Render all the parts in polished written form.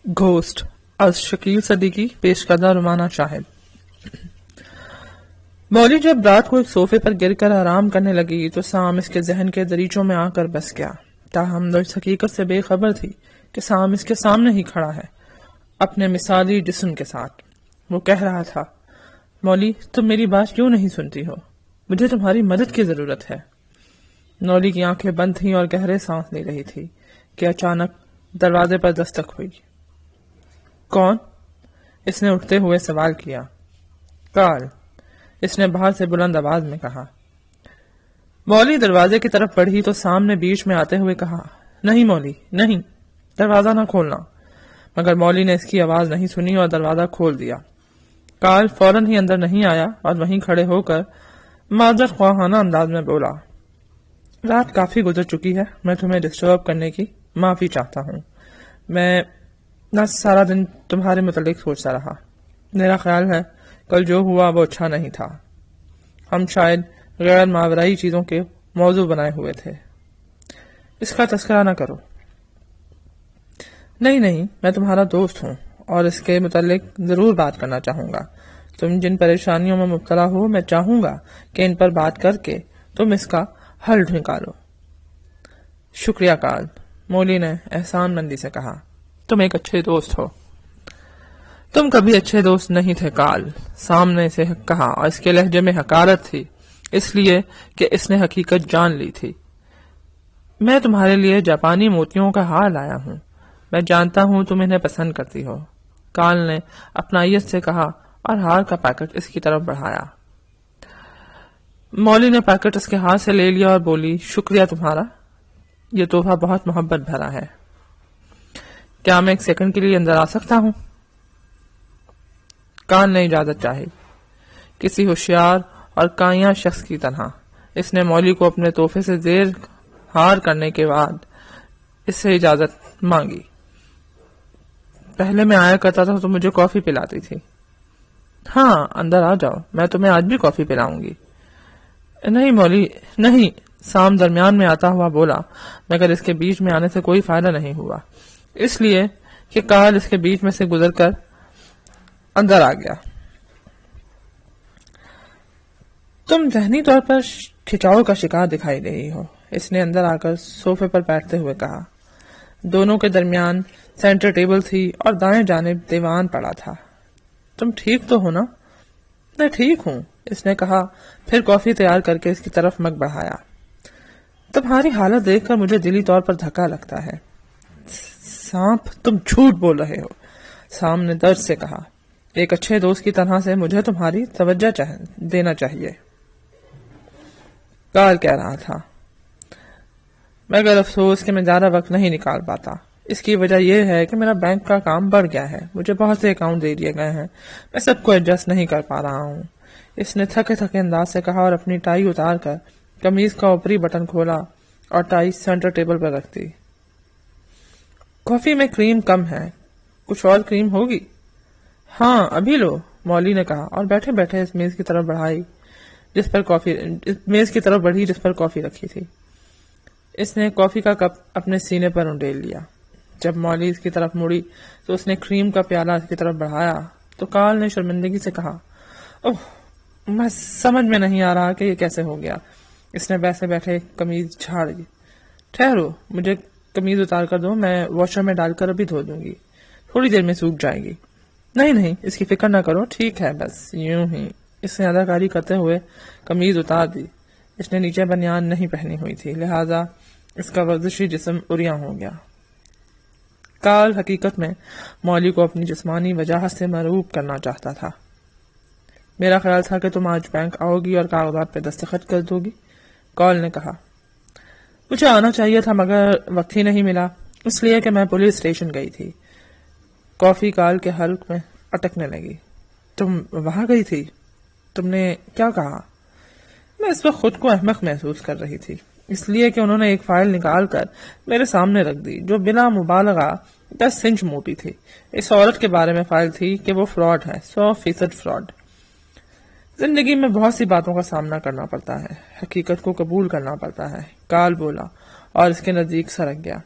Ghost از شکیل صدیقی، پیش کردہ رومانہ شاہد۔ مولی جب رات کو ایک صوفے پر گر کر آرام کرنے لگی تو سام اس کے ذہن کے دریچوں میں آ کر بس گیا۔ تاہم وہ اس حقیقت سے بے خبر تھی کہ سام اس کے سامنے ہی کھڑا ہے، اپنے مثالی جسم کے ساتھ۔ وہ کہہ رہا تھا، مولی تم میری بات کیوں نہیں سنتی ہو؟ مجھے تمہاری مدد کی ضرورت ہے۔ مولی کی آنکھیں بند تھیں اور گہرے سانس لے رہی تھی کہ اچانک دروازے پر دستک ہوئی۔ کون؟ اس نے اٹھتے ہوئے سوال کیا۔ کارل، اس نے باہر سے بلند آواز میں کہا۔ مولی دروازے کی طرف بڑھی تو سام نے بیچ میں آتے ہوئے کہا، نہیں مولی نہیں، دروازہ نہ کھولنا۔ مگر مولی نے اس کی آواز نہیں سنی اور دروازہ کھول دیا۔ کارل فوراً ہی اندر نہیں آیا اور وہیں کھڑے ہو کر معذرت خواہانہ انداز میں بولا، رات کافی گزر چکی ہے، میں تمہیں ڈسٹرب کرنے کی معافی چاہتا ہوں۔ میں نہ سارا دن تمہارے متعلق سوچتا رہا۔ میرا خیال ہے کل جو ہوا وہ اچھا نہیں تھا۔ ہم شاید غیر ماورائی چیزوں کے موضوع بنائے ہوئے تھے۔ اس کا تذکرہ نہ کرو۔ نہیں، میں تمہارا دوست ہوں اور اس کے متعلق ضرور بات کرنا چاہوں گا۔ تم جن پریشانیوں میں مبتلا ہو، میں چاہوں گا کہ ان پر بات کر کے تم اس کا حل نکالو۔ شکریہ کارل، مولی نے احسان مندی سے کہا، تم ایک اچھے دوست ہو۔ تم کبھی اچھے دوست نہیں تھے کارل، سام نے اسے کہا اور اس کے لہجے میں حقارت تھی، اس لیے کہ اس نے حقیقت جان لی تھی۔ میں تمہارے لیے جاپانی موتیوں کا ہار لایا ہوں، میں جانتا ہوں تم انہیں پسند کرتی ہو، کارل نے اپنائیت سے کہا اور ہار کا پیکٹ اس کی طرف بڑھایا۔ مولی نے پیکٹ اس کے ہاتھ سے لے لیا اور بولی، شکریہ تمہارا، یہ تحفہ بہت محبت بھرا ہے۔ کیا میں ایک سیکنڈ کے لیے اندر آ سکتا ہوں؟ کارل نے اجازت چاہی۔ کسی ہوشیار اور کائیاں شخص کی طرح اس نے مولی کو اپنے تحفے سے زیر ہار کرنے کے بعد اس سے اجازت مانگی۔ پہلے میں آیا کرتا تھا تو مجھے کافی پلاتی تھی۔ ہاں اندر آ جاؤ، میں تمہیں آج بھی کافی پلاؤں گی۔ نہیں مولی نہیں، سام درمیان میں آتا ہوا بولا، مگر اس کے بیچ میں آنے سے کوئی فائدہ نہیں ہوا، اس لیے کہ کارل اس کے بیچ میں سے گزر کر اندر آ گیا۔ تم ذہنی طور پر کھچاؤ کا شکار دکھائی دے رہی ہو، اس نے اندر آ کر صوفے پر بیٹھتے ہوئے کہا۔ دونوں کے درمیان سینٹر ٹیبل تھی اور دائیں جانب دیوان پڑا تھا۔ تم ٹھیک تو ہو نا؟ میں ٹھیک ہوں، اس نے کہا، پھر کافی تیار کر کے اس کی طرف مگ بڑھایا۔ تمہاری حالت دیکھ کر مجھے دلی طور پر دھکا لگتا ہے۔ سانپ، تم جھوٹ بول رہے ہو، سام نے درد سے کہا۔ ایک اچھے دوست کی طرح سے مجھے تمہاری توجہ دینا چاہیے، کارل کہہ رہا تھا، مگر افسوس کہ میں زیادہ وقت نہیں نکال پاتا۔ اس کی وجہ یہ ہے کہ میرا بینک کا کام بڑھ گیا ہے، مجھے بہت سے اکاؤنٹ دے دیے گئے ہیں، میں سب کو ایڈجسٹ نہیں کر پا رہا ہوں، اس نے تھکے انداز سے کہا اور اپنی ٹائی اتار کر قمیض کا اوپری بٹن کھولا اور ٹائی سینٹر ٹیبل پر رکھ دی۔ کافی میں کریم کم ہے، کچھ اور کریم ہوگی؟ ہاں ابھی لو، مولی نے کہا اور بیٹھے بیٹھے اس میز کی طرف بڑھی جس پر کافی رکھی تھی۔ اس نے کافی کا کپ اپنے سینے پر انڈیل لیا۔ جب مولی اس کی طرف مڑی تو اس نے کریم کا پیالہ اس کی طرف بڑھایا تو کارل نے شرمندگی سے کہا، اوہ، میں سمجھ میں نہیں آ رہا کہ یہ کیسے ہو گیا۔ اس نے بیٹھے بیٹھے قمیض جھاڑ دی۔ ٹھہرو، مجھے قمیض اتار کر دو، میں واشر میں ڈال کر ابھی دھو دوں گی، تھوڑی دیر میں سوکھ جائے گی۔ نہیں، اس کی فکر نہ کرو، ٹھیک ہے، بس یوں ہی۔ اس نے اداکاری کرتے ہوئے قمیض اتار دی۔ اس نے نیچے بنیان نہیں پہنی ہوئی تھی، لہذا اس کا ورزشی جسم عریاں ہو گیا۔ کارل حقیقت میں مولی کو اپنی جسمانی وجاہت سے مرعوب کرنا چاہتا تھا۔ میرا خیال تھا کہ تم آج بینک آؤ گی اور کاغذات پہ دستخط کر دو گی، کارل نے کہا۔ مجھے آنا چاہیے تھا مگر وقت ہی نہیں ملا، اس لیے کہ میں پولیس اسٹیشن گئی تھی۔ کافی کارل کے حلق میں اٹکنے لگی۔ تم وہاں گئی تھی؟ تم نے کیا کہا؟ میں اس وقت خود کو احمق محسوس کر رہی تھی، اس لیے کہ انہوں نے ایک فائل نکال کر میرے سامنے رکھ دی جو بلا مبالغہ 10 انچ موٹی تھی۔ اس عورت کے بارے میں فائل تھی کہ وہ فراڈ ہے، 100% فراڈ۔ زندگی میں بہت سی باتوں کا سامنا کرنا پڑتا ہے، حقیقت کو قبول کرنا پڑتا ہے، کارل بولا اور اس کے نزدیک سرک گیا۔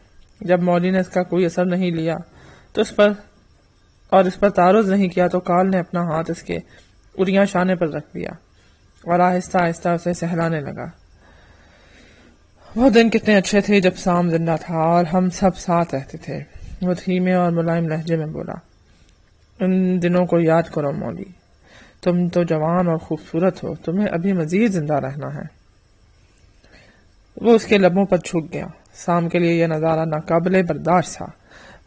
جب مولی نے اس کا کوئی اثر نہیں لیا تو اس پر تعرض نہیں کیا تو کال نے اپنا ہاتھ اس کے اریاں شانے پر رکھ دیا اور آہستہ آہستہ اسے سہلانے لگا۔ وہ دن کتنے اچھے تھے جب سام زندہ تھا اور ہم سب ساتھ رہتے تھے۔ وہ دھیمے اور ملائم لہجے میں بولا، ان دنوں کو یاد کرو مولی، تم تو جوان اور خوبصورت ہو، تمہیں ابھی مزید زندہ رہنا ہے۔ وہ اس کے لبوں پر جھک گیا۔ سام کے لیے یہ نظارہ ناقابل برداشت تھا۔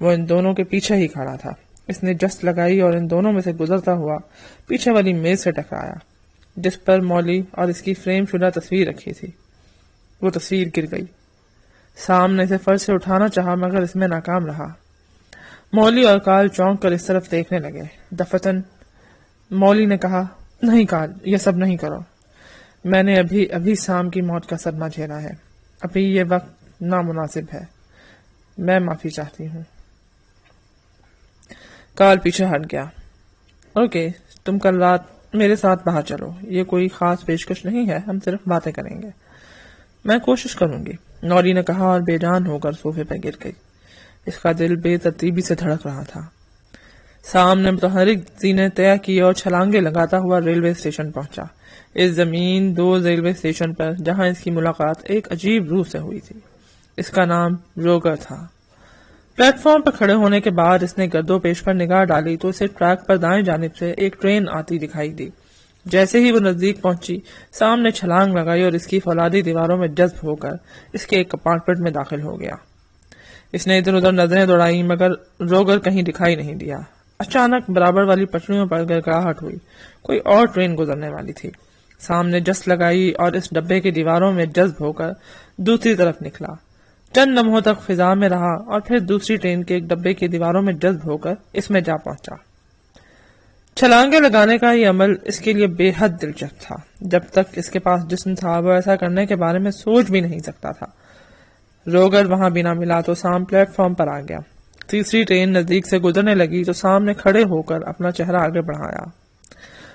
وہ ان دونوں کے پیچھے ہی کھڑا تھا۔ اس نے جست لگائی اور ان دونوں میں سے گزرتا ہوا پیچھے والی میز سے ٹکرایا جس پر مولی اور اس کی فریم شدہ تصویر رکھی تھی۔ وہ تصویر گر گئی۔ سام نے اسے فرش سے اٹھانا چاہا مگر اس میں ناکام رہا۔ مولی اور کال چونک کر اس طرف دیکھنے لگے۔ دفتن مولی نے کہا، نہیں کال، یہ سب نہیں کرو۔ میں نے ابھی سام کی موت کا صدمہ جھیلا ہے۔ ابھی یہ وقت نامناسب ہے۔ میں معافی چاہتی ہوں۔ کال پیچھے ہٹ گیا۔ اوکے، تم کل رات میرے ساتھ باہر چلو۔ یہ کوئی خاص پیشکش نہیں ہے، ہم صرف باتیں کریں گے۔ میں کوشش کروں گی، نوری نے کہا اور بے جان ہو کر صوفے پہ گر گئی۔ اس کا دل بے ترتیبی سے دھڑک رہا تھا۔ سام نے متحرک زینے طے کی اور چھلانگے لگاتا ہوا ریلوے اسٹیشن پہنچا۔ اس زمین دوز ریلوے اسٹیشن پر جہاں اس کی ملاقات ایک عجیب روح سے ہوئی تھی۔ اس کا نام روگر تھا۔ پلیٹ فارم پر کھڑے ہونے کے بعد اس نے گرد و پیش پر نگاہ ڈالی تو اسے ٹریک پر دائیں جانب سے ایک ٹرین آتی دکھائی دی۔ جیسے ہی وہ نزدیک پہنچی، سام نے چھلانگ لگائی اور اس کی فولادی دیواروں میں جذب ہو کر اس کے ایک کمپارٹمنٹ میں داخل ہو گیا۔ اس نے ادھر ادھر نظریں دوڑائیں مگر روگر کہیں دکھائی نہیں دیا۔ اچانک برابر والی پٹریوں پر گڑگڑاہٹ ہوئی۔ کوئی اور ٹرین گزرنے والی تھی۔ سام نے جست لگائی اور اس ڈبے کی دیواروں میں جذب ہو کر دوسری طرف نکلا۔ چند لمحوں تک فضا میں رہا اور پھر دوسری ٹرین کے ایک ڈبے کی دیواروں میں جذب ہو کر اس میں جا پہنچا۔ چھلانگے لگانے کا یہ عمل اس کے لیے بے حد دلچسپ تھا۔ جب تک اس کے پاس جسم تھا وہ ایسا کرنے کے بارے میں سوچ بھی نہیں سکتا تھا۔ روگر وہاں بھی نہ ملا تو سام پلیٹ فارم پر آ گیا۔ تیسری ٹرین نزدیک سے گزرنے لگی تو سام نے کھڑے ہو کر اپنا چہرہ آگے بڑھایا۔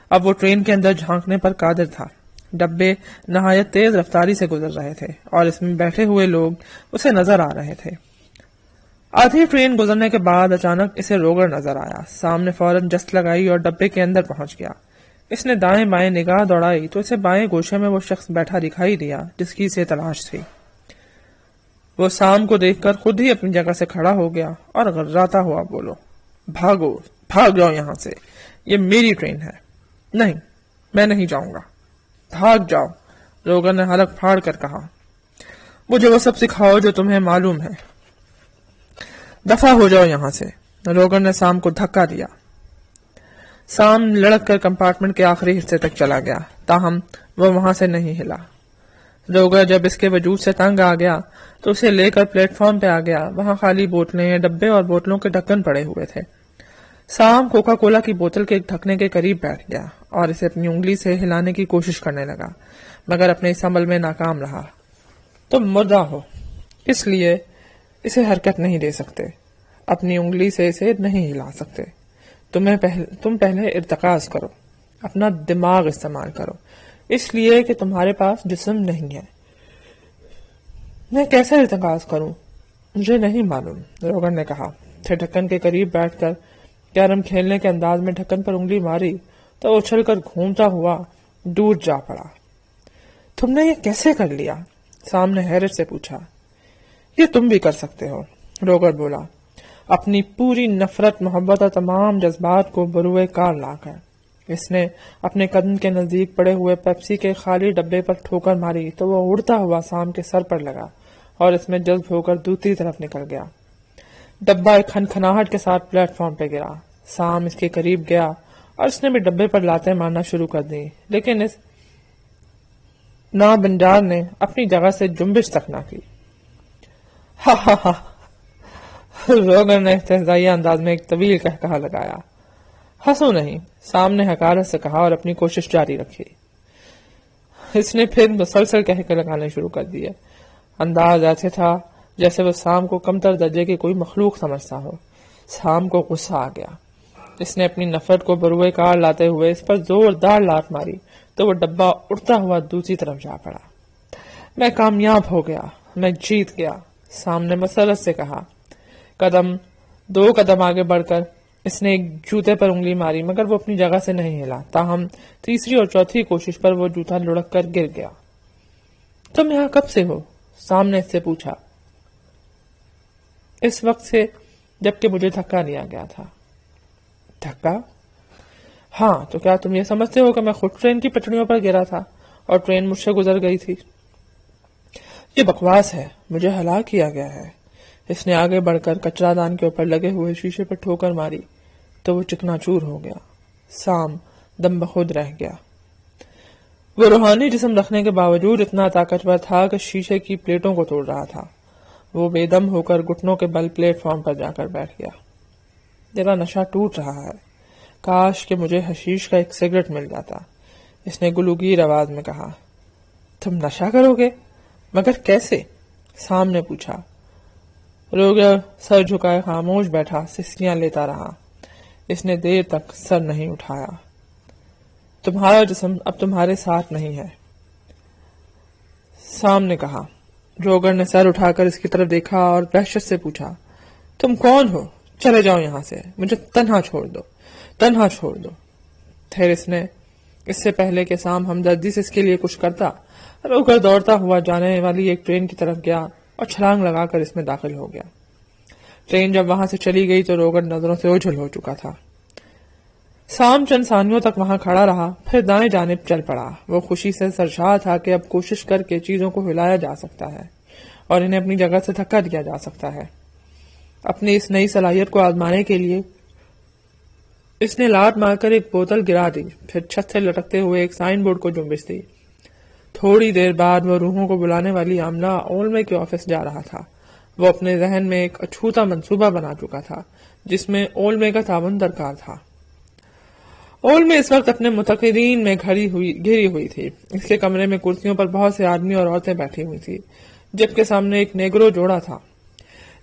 اب وہ ٹرین کے اندر جھانکنے پر قادر تھا۔ ڈبے نہایت تیز رفتاری سے گزر رہے تھے اور اس میں بیٹھے ہوئے لوگ اسے نظر آ رہے تھے۔ آدھی ٹرین گزرنے کے بعد اچانک اسے روگر نظر آیا۔ سام نے فوراً جست لگائی اور ڈبے کے اندر پہنچ گیا۔ اس نے دائیں بائیں نگاہ دوڑائی تو اسے بائیں گوشے میں وہ شخص بیٹھا دکھائی دیا جس کی اسے تلاش تھی۔ وہ سام کو دیکھ کر خود ہی اپنی جگہ سے کھڑا ہو گیا اور غرغراتا ہوا بولو، بھاگو، بھاگ جاؤ یہاں سے، یہ میری ٹرین ہے۔ نہیں، میں نہیں جاؤں گا۔ بھاگ جاؤ، روگر نے حلق پھاڑ کر کہا۔ مجھے وہ سب سکھاؤ جو تمہیں معلوم ہے۔ دفع ہو جاؤ یہاں سے، روگر نے سام کو دھکا دیا۔ سام لڑک کر کمپارٹمنٹ کے آخری حصے تک چلا گیا، تاہم وہ وہاں سے نہیں ہلا۔ روگر جب اس کے وجود سے تنگ آ گیا تو اسے لے کر پلیٹ فارم پہ آ گیا۔ وہاں خالی بوتلیں، ڈبے اور بوتلوں کے ڈھکن پڑے ہوئے تھے۔ سام کوکا کولا کی بوتل کے ایک ڈھکنے کے قریب بیٹھ گیا اور اسے اپنی انگلی سے ہلانے کی کوشش کرنے لگا مگر اپنے اس عمل میں ناکام رہا۔ تم مردہ ہو، اس لیے اسے حرکت نہیں دے سکتے، اپنی انگلی سے اسے نہیں ہلا سکتے۔ تم پہلے ارتکاز کرو، اپنا دماغ استعمال کرو، اس لیے کہ تمہارے پاس جسم نہیں ہے۔ میں کیسے ارتکاز کروں؟ مجھے نہیں معلوم، روگر نے کہا۔ پھر ڈھکن کے قریب بیٹھ کر کیرم کھیلنے کے انداز میں ڈھکن پر انگلی ماری تو اچھل کر گھومتا ہوا دور جا پڑا۔ تم نے یہ کیسے کر لیا؟ سام نے حیرت سے پوچھا۔ یہ تم بھی کر سکتے ہو، روگر بولا، اپنی پوری نفرت، محبت اور تمام جذبات کو بروئے کار لا کر۔ اس نے اپنے قدم کے نزدیک پڑے ہوئے پیپسی کے خالی ڈبے پر ٹھوکر ماری تو وہ اڑتا ہوا سام کے سر پر لگا اور اس میں جذب ہو کر دوسری طرف نکل گیا۔ ڈبہ ایک کھنکھناہٹ کے ساتھ پلیٹ فارم پہ گرا۔ سام اس کے قریب گیا اور اس نے بھی ڈبے پر لاتیں مارنا شروع کر دی، لیکن اس نابنجار نے اپنی جگہ سے جنبش تک نہ کی۔ ہا ہا ہا، روگر نے استہزائیہ انداز میں ایک طویل قہقہہ لگایا۔ ہنسو نہیں، سام نے حقارت سے کہا اور اپنی کوشش جاری رکھی۔ اس نے پھر مسلسل قہقہے لگانے شروع کر دیے۔ انداز ایسے تھا جیسے وہ سام کو کمتر درجے کی کوئی مخلوق سمجھتا ہو۔ سام کو غصہ آ گیا۔ اس نے اپنی نفرت کو بروئے کار لاتے ہوئے اس پر زوردار لات ماری تو وہ ڈبہ اڑتا ہوا دوسری طرف جا پڑا۔ میں کامیاب ہو گیا، میں جیت گیا، سام نے مسرت سے کہا۔ قدم 2 قدم آگے بڑھ کر اس نے ایک جوتے پر انگلی ماری مگر وہ اپنی جگہ سے نہیں ہلا، تاہم تیسری اور چوتھی کوشش پر وہ جوتا لڑک کر گر گیا۔ تم یہاں کب سے ہو؟ سام نے اس سے پوچھا۔ اس وقت سے جبکہ مجھے دھکا دیا گیا تھا۔ دھکا؟ ہاں، تو کیا تم یہ سمجھتے ہو کہ میں خود ٹرین کی پٹڑیوں پر گرا تھا اور ٹرین مجھ سے گزر گئی تھی؟ یہ بکواس ہے، مجھے ہلاک کیا گیا ہے۔ اس نے آگے بڑھ کر کچرا دان کے اوپر لگے ہوئے شیشے پر ٹھوکر ماری تو وہ چکنا چور ہو گیا۔ سام دم بخود رہ گیا۔ وہ روحانی جسم رکھنے کے باوجود اتنا طاقتور تھا کہ شیشے کی پلیٹوں کو توڑ رہا تھا۔ وہ بے دم ہو کر گھٹنوں کے بل پلیٹ فارم پر جا کر بیٹھ گیا۔ میرا نشہ ٹوٹ رہا ہے، کاش کہ مجھے حشیش کا ایک سگریٹ مل جاتا، اس نے گلوگیر آواز میں کہا۔ تم نشہ کرو گے؟ مگر کیسے؟ سام نے پوچھا۔ روگر سر جھکائے خاموش بیٹھا سسکیاں لیتا رہا۔ اس نے دیر تک سر نہیں اٹھایا۔ تمہارا جسم اب تمہارے ساتھ نہیں ہے، سام نے کہا۔ روگر نے سر اٹھا کر اس کی طرف دیکھا اور وحشت سے پوچھا، تم کون ہو؟ چلے جاؤ یہاں سے، مجھے تنہا چھوڑ دو، تنہا چھوڑ دو۔ پھر اس سے پہلے کہ سام ہمدردی سے اس کے لیے کچھ کرتا، روگر دوڑتا ہوا جانے والی ایک ٹرین کی طرف گیا اور چھلانگ لگا کر اس میں داخل ہو گیا۔ ٹرین جب وہاں سے چلی گئی تو روگر نظروں سے اوجھل ہو چکا تھا۔ سام چند ثانیوں تک وہاں کھڑا رہا، پھر دائیں جانب چل پڑا۔ وہ خوشی سے سرشار تھا کہ اب کوشش کر کے چیزوں کو ہلایا جا سکتا ہے اور انہیں اپنی جگہ سے دھکا دیا جا سکتا ہے۔ اپنی اس نئی صلاحیت کو آزمانے کے لیے اس نے لات مار کر ایک بوتل گرا دی، پھر چھت سے لٹکتے ہوئے ایک سائن بورڈ کو جنبش دی۔ تھوڑی دیر بعد وہ روحوں کو بلانے والی عاملہ اولمے کے آفس جا رہا تھا۔ وہ اپنے ذہن میں ایک اچھوتا منصوبہ بنا چکا تھا جس میں اولمے کا تعاون درکار تھا۔ اولمے اس وقت اپنے متقدین میں گھری ہوئی تھی۔ اس کے کمرے میں کرسیوں پر بہت سے آدمی اور عورتیں بیٹھی ہوئی تھی، جبکہ سامنے ایک نیگرو جوڑا تھا۔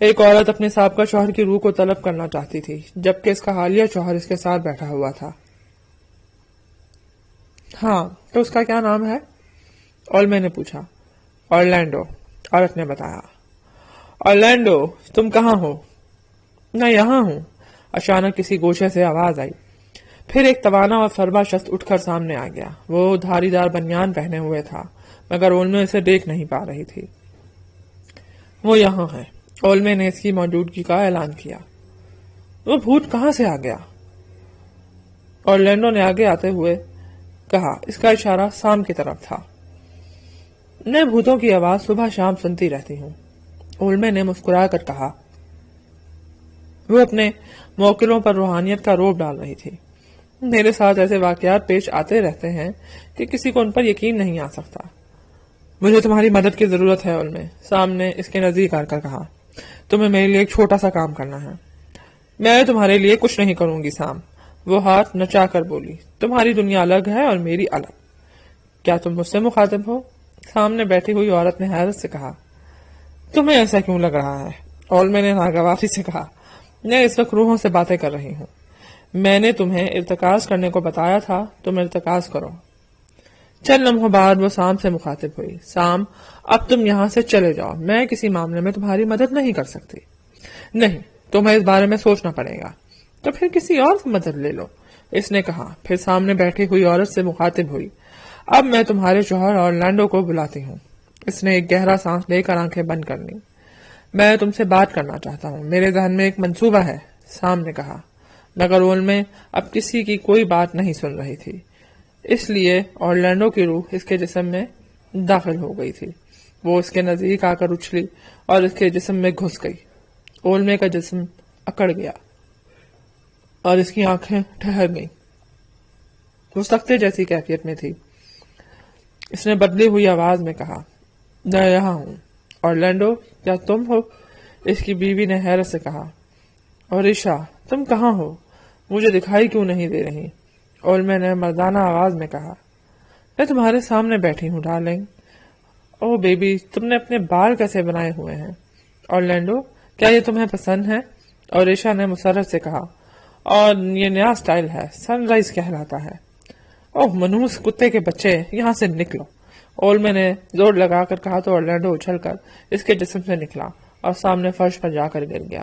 ایک عورت اپنے سابقہ شوہر کی روح کو طلب کرنا چاہتی تھی، جبکہ اس کا حالیہ شوہر اس کے ساتھ بیٹھا ہوا تھا۔ ہاں، تو اس کا کیا نام ہے؟ اولمے نے پوچھا۔ اورلینڈو، عورت نے بتایا۔ اورلینڈو، تم کہاں ہو؟ میں یہاں ہوں، اچانک کسی گوشے سے آواز آئی۔ پھر ایک توانا اور فربا شخص اٹھ کر سامنے آ گیا۔ وہ دھاری دار بنیان پہنے ہوئے تھا، مگر اولمے اسے دیکھ نہیں پا رہی تھی۔ وہ یہاں ہے، اولمے نے اس کی موجودگی کا اعلان کیا۔ وہ بھوت کہاں سے آ گیا؟ اورلینڈو نے آگے آتے ہوئے کہا۔ اس کا اشارہ سام کی طرف تھا۔ میں بھوتوں کی آواز صبح شام سنتی رہتی ہوں، اولمے نے مسکرا کر کہا۔ وہ اپنے موکلوں پر روحانیت کا روب ڈال رہی تھی۔ میرے ساتھ ایسے واقعات پیش آتے رہتے ہیں کہ کسی کو ان پر یقین نہیں آ سکتا۔ مجھے تمہاری مدد کی ضرورت ہے اولمے، سام نے اس کے نزدیک آ کر کہا۔ تمہیں میرے لیے ایک چھوٹا سا کام کرنا ہے۔ میں تمہارے لیے کچھ نہیں کروں گی سام، وہ ہاتھ نچا کر بولی۔ تمہاری دنیا الگ ہے اور میری الگ۔ کیا تم مجھ سے مخاطب ہو؟ سامنے بیٹھی ہوئی عورت نے حیرت سے کہا۔ تمہیں ایسا کیوں لگ رہا ہے؟ اولمے نے ناگواری سے کہا۔ میں اس وقت روحوں سے باتیں کر رہی ہوں۔ میں نے تمہیں ارتکاز کرنے کو بتایا تھا، تم ارتکاز کرو۔ چند لمحوں بعد وہ سام سے مخاطب ہوئی۔ سام، اب تم یہاں سے چلے جاؤ، میں کسی معاملے میں تمہاری مدد نہیں کر سکتی۔ نہیں، تمہیں اس بارے میں سوچنا پڑے گا۔ تو پھر کسی اور سے مدد لے لو، اس نے کہا۔ پھر سامنے بیٹھی ہوئی عورت سے مخاطب ہوئی۔ اب میں تمہارے شوہر اورلینڈو کو بلاتی ہوں۔ اس نے ایک گہرا سانس لے کر آنکھیں بند کر لی۔ میں تم سے بات کرنا چاہتا ہوں، میرے ذہن میں ایک منصوبہ ہے، سام نے کہا۔ مگر اولمے اب کسی کی کوئی بات نہیں سن رہی تھی، اس لیے اورلینڈو کی روح اس کے جسم میں داخل ہو گئی تھی۔ وہ اس کے نزدیک آ کر اچھلی اور اس کے جسم میں گھس گئی۔ اولمے کا جسم اکڑ گیا اور اس کی آنکھیں ٹھہر گئیں۔ وہ سکتے جیسی کیفیت میں تھی۔ اس نے بدلی ہوئی آواز میں کہا، میں یہاں ہوں۔ اورلینڈو، کیا تم ہو؟ اس کی بیوی نے حیرت سے کہا۔ اوریشا، تم کہاں ہو؟ مجھے دکھائی کیوں نہیں دے رہی؟ اولمے نے مردانہ آواز میں کہا۔ میں تمہارے سامنے بیٹھی ہوں ڈارلنگ۔ او بیبی، تم نے اپنے بال کیسے بنائے ہوئے ہیں؟ اورلینڈو، کیا یہ تمہیں پسند ہے؟ اوریشا نے مسرت سے کہا۔ اور یہ نیا سٹائل ہے، سن رائز کہلاتا ہے۔ اوہ منوس کتے کے بچے، یہاں سے نکلو، اولمے نے زور لگا کر کہا تو اورلینڈو اچھل کر اس کے جسم سے نکلا اور سامنے فرش پر جا کر گر گیا۔